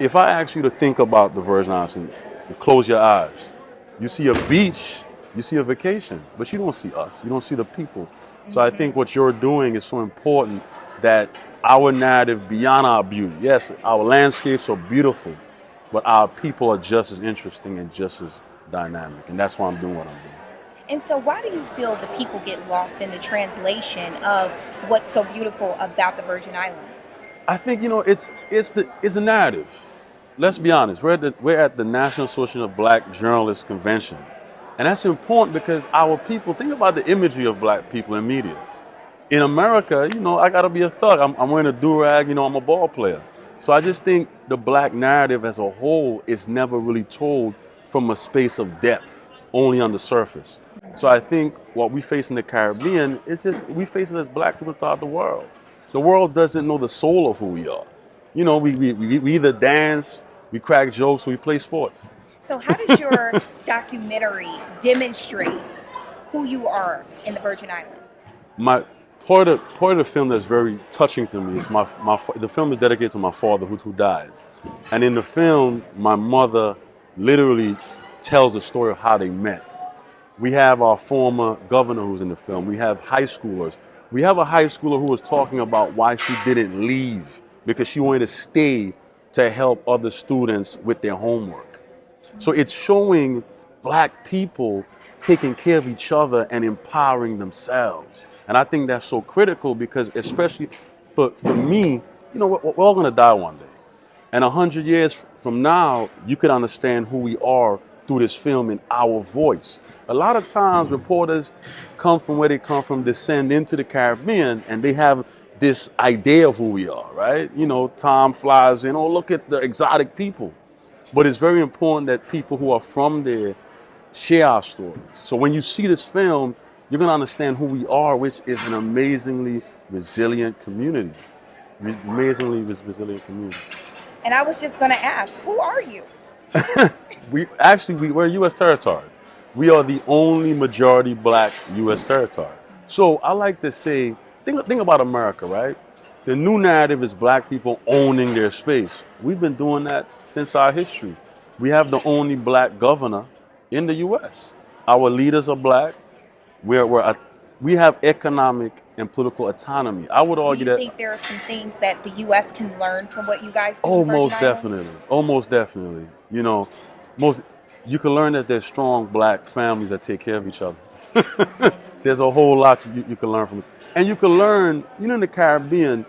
If I ask you to think about the Virgin Islands and you close your eyes, you see a beach, you see a vacation, but you don't see us. You don't see the people. So I think what you're doing is so important that our narrative beyond our beauty. Yes, our landscapes are beautiful, but our people are just as interesting and just as dynamic. And that's why I'm doing what I'm doing. And so why do you feel the people get lost in the translation of what's so beautiful about the Virgin Islands? I think it's the narrative. Let's be honest. We're at the National Association of Black Journalists Convention, and that's important because our people think about the imagery of black people in media. In America, I gotta be a thug. I'm wearing a do-rag. I'm a ball player. So I just think the black narrative as a whole is never really told from a space of depth, only on the surface. So I think what we face in the Caribbean is just we face it as black people throughout the world. The world doesn't know the soul of who we are. We either dance, we crack jokes, or we play sports. So how does your documentary demonstrate who you are in the Virgin Islands? My part of the film that's very touching to me is the film is dedicated to my father who died, and in the film, my mother literally tells the story of how they met. We have our former governor who's in the film. We have high schoolers. We have a high schooler who was talking about why she didn't leave because she wanted to stay to help other students with their homework. So it's showing black people taking care of each other and empowering themselves. And I think that's so critical because especially for me, we're all going to die one day. And 100 years from now, you could understand who we are through this film in our voice. A lot of times reporters come from where they come from, descend into the Caribbean, and they have this idea of who we are, right? Tom flies in, oh, look at the exotic people. But it's very important that people who are from there share our stories. So when you see this film, you're going to understand who we are, which is an amazingly resilient community. Resilient community. And I was just going to ask, who are you? We're U.S. territory. We are the only majority black U.S. territory. So I like to say, think about America, right? The new narrative is black people owning their space. We've been doing that since our history. We have the only black governor in the U.S. Our leaders are black. We have economic and political autonomy. I would argue that. Do you think there are some things that the U.S. can learn from what you guys do? Oh, most definitely. Oh, most definitely. You can learn that there's strong black families that take care of each other. There's a whole lot you can learn from it. And you can learn, in the Caribbean,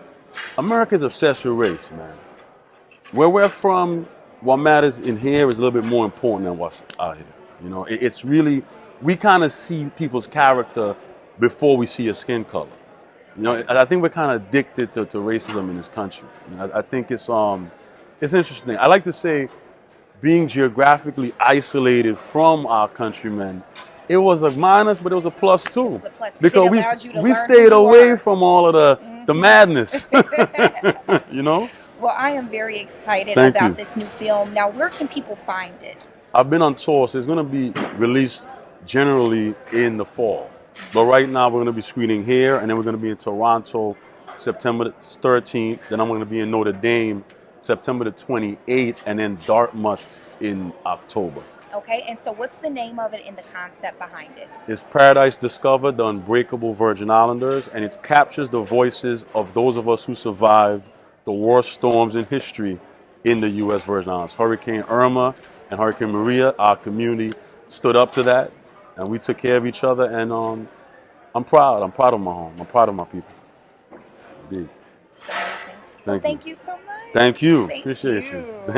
America's obsessed with race, man. Where we're from, what matters in here is a little bit more important than what's out here. It's really, we kind of see people's character before we see a skin color. I think we're kind of addicted to racism in this country. I think it's interesting. I like to say, being geographically isolated from our countrymen, it was a minus, but it was a plus too. It was a plus. Because we stayed away from all of the madness. Well, I am very excited Thank about you. this new film. Now, where can people find it? I've been on tour, so it's going to be released generally in the fall. But right now, we're going to be screening here, and then we're going to be in Toronto September 13th. Then I'm going to be in Notre Dame September the 28th, and then Dartmouth in October. Okay, and so what's the name of it and the concept behind it? It's Paradise Discovered, the Unbreakable Virgin Islanders, and it captures the voices of those of us who survived the worst storms in history in the U.S. Virgin Islands. Hurricane Irma and Hurricane Maria, our community stood up to that, and we took care of each other, and I'm proud. I'm proud of my home. I'm proud of my people. Indeed. Amazing. Thank you so much. Thank you. Thank Appreciate you. you.